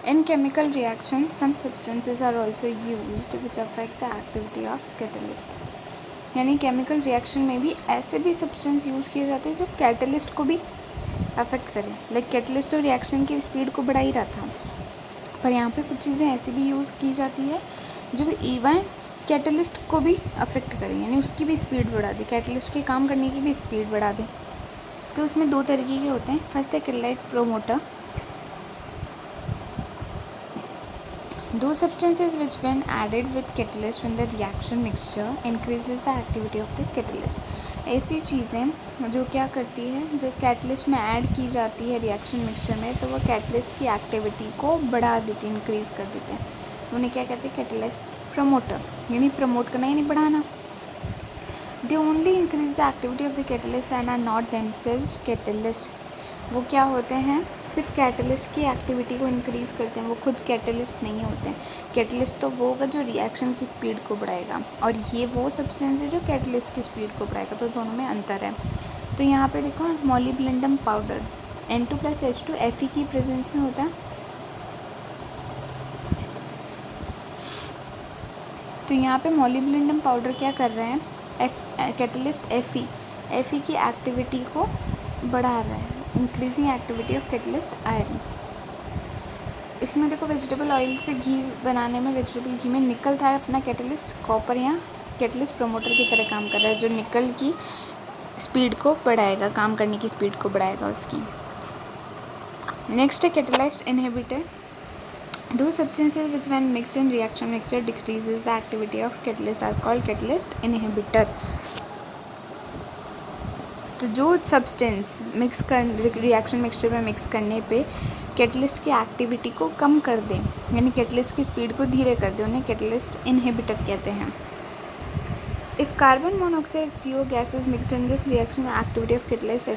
In chemical reactions, some substances are also used which affect the activity of catalyst. यानी chemical reaction में भी ऐसे भी substance use किए जाते हैं जो कैटलिस्ट को भी अफेक्ट करें. लाइक कैटलिस्ट तो रिएक्शन की स्पीड को बढ़ा ही रहा था, पर यहाँ पे कुछ चीज़ें ऐसी भी यूज़ की जाती है जो इवन कैटलिस्ट को भी अफेक्ट करें, यानी उसकी भी स्पीड बढ़ा दे, कैटलिस्ट के काम करने की भी स्पीड बढ़ा दे. तो उसमें दो तरीके के होते हैं. फर्स्ट है कैटालाइट promoter. Those substances which when added with catalyst when the reaction mixture increases the activity of the catalyst. ऐसी चीज़ें जो क्या करती है, जो कैटलिस्ट में ऐड की जाती है रिएक्शन मिक्सचर में, तो वो कैटलिस्ट की एक्टिविटी को बढ़ा देती है, इंक्रीज़ कर देते हैं. उन्हें क्या कहते हैं? कैटालाइट प्रमोटर. यानी प्रमोट करना यानी बढ़ाना. They only increase the activity of the catalyst and are not themselves catalyst. वो क्या होते हैं? सिर्फ कैटलिस्ट की एक्टिविटी को इंक्रीज़ करते हैं, वो खुद कैटलिस्ट नहीं होते हैं. कैटलिस्ट तो वो होगा जो रिएक्शन की स्पीड को बढ़ाएगा, और ये वो सब्सटेंस है जो कैटलिस्ट की स्पीड को बढ़ाएगा. तो दोनों में अंतर है. तो यहाँ पे देखो मॉलिब्डेनम पाउडर N2+H2 Fe की प्रेजेंस में होता है. तो यहाँ पे मॉलिब्डेनम पाउडर क्या कर रहे हैं? कैटलिस्ट Fe की एक्टिविटी को बढ़ा रहा है, increasing activity of catalyst iron. इसमें देखो वेजिटेबल ऑयल से घी बनाने में, वेजिटेबल घी में निकलता है अपना कैटलिस्ट कॉपर या कैटलिस्ट प्रमोटर की तरह काम कर रहा है, जो निकल की स्पीड को बढ़ाएगा, काम करने की स्पीड को बढ़ाएगा उसकी. नेक्स्ट है कैटालाइस्ट इनहिबिटर. दो substances which when mixed in reaction mixture decreases the activity of catalyst are called catalyst inhibitor. तो जो सब्सटेंस मिक्स कर रिएक्शन मिक्सचर में मिक्स करने पे कैटलिस्ट की एक्टिविटी को कम कर दें, यानी कैटलिस्ट की स्पीड को धीरे कर दें, उन्हें कैटलिस्ट इनहिबिटर कहते हैं. If carbon monoxide CO gas is mixed in this reaction activity of catalyst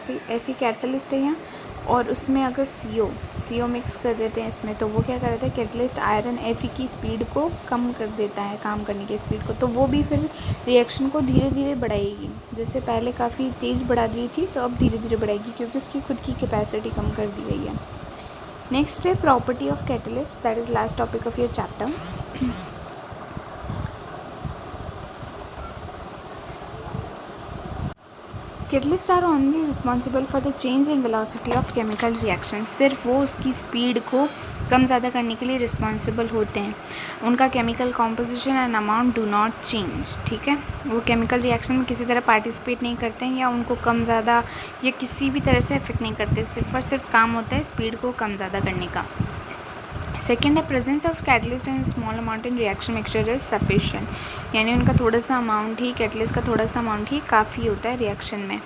Fe catalyst है यहाँ, और उसमें अगर CO मिक्स कर देते हैं इसमें, तो वो क्या कर देता है? कैटलिस्ट आयरन Fe की स्पीड को कम कर देता है, काम करने की स्पीड को. तो वो भी फिर रिएक्शन को धीरे धीरे बढ़ाएगी. जैसे पहले काफ़ी तेज़ बढ़ा दी थी, तो अब धीरे धीरे बढ़ाएगी, क्योंकि उसकी खुद की कैपेसिटी कम कर दी गई है. नेक्स्ट है property of catalyst, that is last topic of your chapter. Catalyst are only responsible for the change in velocity of chemical reaction. सिर्फ वो उसकी स्पीड को कम ज़्यादा करने के लिए रिस्पॉन्सिबल होते हैं. उनका chemical composition and amount do not change. ठीक है, वो केमिकल रिएक्शन में किसी तरह पार्टिसिपेट नहीं करते हैं, या उनको कम ज़्यादा या किसी भी तरह से अफेक्ट नहीं करते. सिर्फ और सिर्फ काम होता है स्पीड को कम ज़्यादा करने का. सेकेंड है presence of catalyst in small amount in reaction mixture is sufficient. यानी उनका थोड़ा सा अमाउंट ही, कैटलिस्ट का थोड़ा सा अमाउंट ही काफ़ी होता है रिएक्शन में.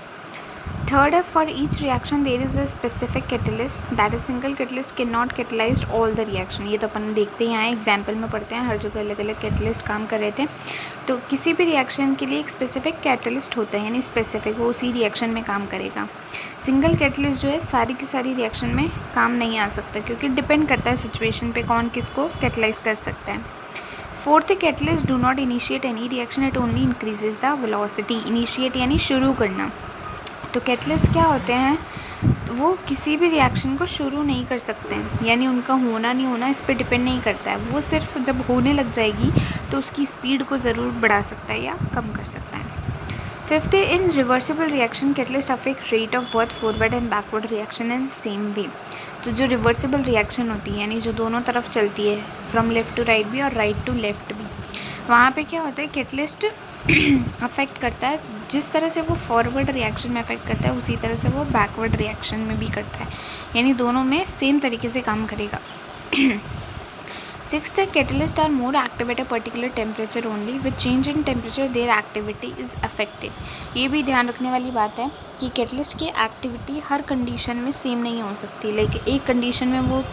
थर्ड है for each reaction there is a specific catalyst, that is single catalyst can not catalyse all the reaction. ये तो अपन देखते ही आए, एग्जाम्पल में पढ़ते हैं, हर जगह अलग अलग कैटलिस्ट काम कर रहे थे. तो किसी भी रिएक्शन के लिए एक स्पेसिफिक कैटलिस्ट होता है, यानी स्पेसिफिक, वो उसी रिएक्शन में काम करेगा. सिंगल कैटलिस्ट जो है सारी की सारी रिएक्शन में काम नहीं आ सकता, क्योंकि डिपेंड करता है सिचुएशन पे कौन किसको कैटलाइज कर सकता है. Fourth catalyst do not initiate any reaction, it only increases the velocity. Initiate यानी शुरू करना. तो कैटलिस्ट क्या होते हैं? वो किसी भी रिएक्शन को शुरू नहीं कर सकते हैं, यानी उनका होना नहीं होना इस पर डिपेंड नहीं करता है. वो सिर्फ जब होने लग जाएगी तो उसकी स्पीड को ज़रूर बढ़ा सकता है या कम कर सकता है. Fifth in reversible reaction catalyst affect rate of both forward and backward reaction in same way. तो जो रिवर्सिबल रिएक्शन होती है, यानी जो दोनों तरफ चलती है, फ्रॉम लेफ़्ट टू राइट भी और राइट टू लेफ़्ट भी, वहाँ पे क्या होता है? कैटलिस्ट अफेक्ट करता है. जिस तरह से वो फॉरवर्ड रिएक्शन में अफेक्ट करता है, उसी तरह से वो बैकवर्ड रिएक्शन में भी करता है, यानी दोनों में सेम तरीके से काम करेगा. सिक्स्थ है catalyst are more active at a particular temperature only, with change in temperature their activity is affected. ये भी ध्यान रखने वाली बात है कि कैटलिस्ट की एक्टिविटी हर कंडीशन में सेम नहीं हो सकती. लाइक एक कंडीशन में वो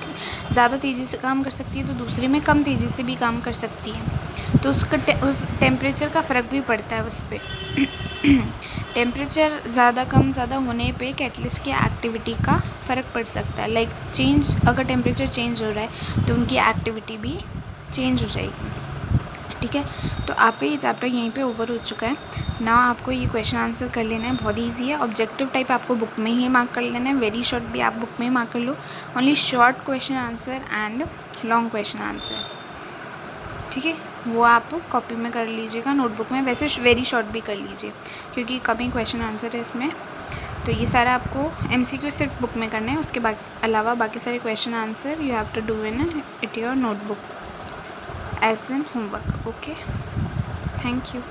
ज़्यादा तेज़ी से काम कर सकती है, तो दूसरे में कम तेज़ी से भी काम कर सकती है. तो उस टेम्परेचर का फ़र्क भी पड़ता है उस पर. टेम्परेचर ज़्यादा कम ज़्यादा होने पे कैटलिस्ट की एक्टिविटी का फ़र्क पड़ सकता है. लाइक चेंज, अगर टेम्परेचर चेंज हो रहा है तो उनकी एक्टिविटी भी चेंज हो जाएगी. ठीक है, तो आपका ये चैप्टर यहीं पे ओवर हो चुका है. ना आपको ये क्वेश्चन आंसर कर लेना है, बहुत ईजी है. ऑब्जेक्टिव टाइप आपको बुक में ही मार्क कर लेना है, वेरी शॉर्ट भी आप बुक में ही मार्क कर लो. Only short question answer and long question answer, ठीक है। वो आप कॉपी में कर लीजिएगा, नोटबुक में। वैसे वेरी शॉर्ट भी कर लीजिए क्योंकि कमी क्वेश्चन आंसर है इसमें। तो ये सारा आपको MCQ सिर्फ बुक में करना है, उसके अलावा बाकी सारे question answer you have to do in it your notebook as an homework. Okay, thank you.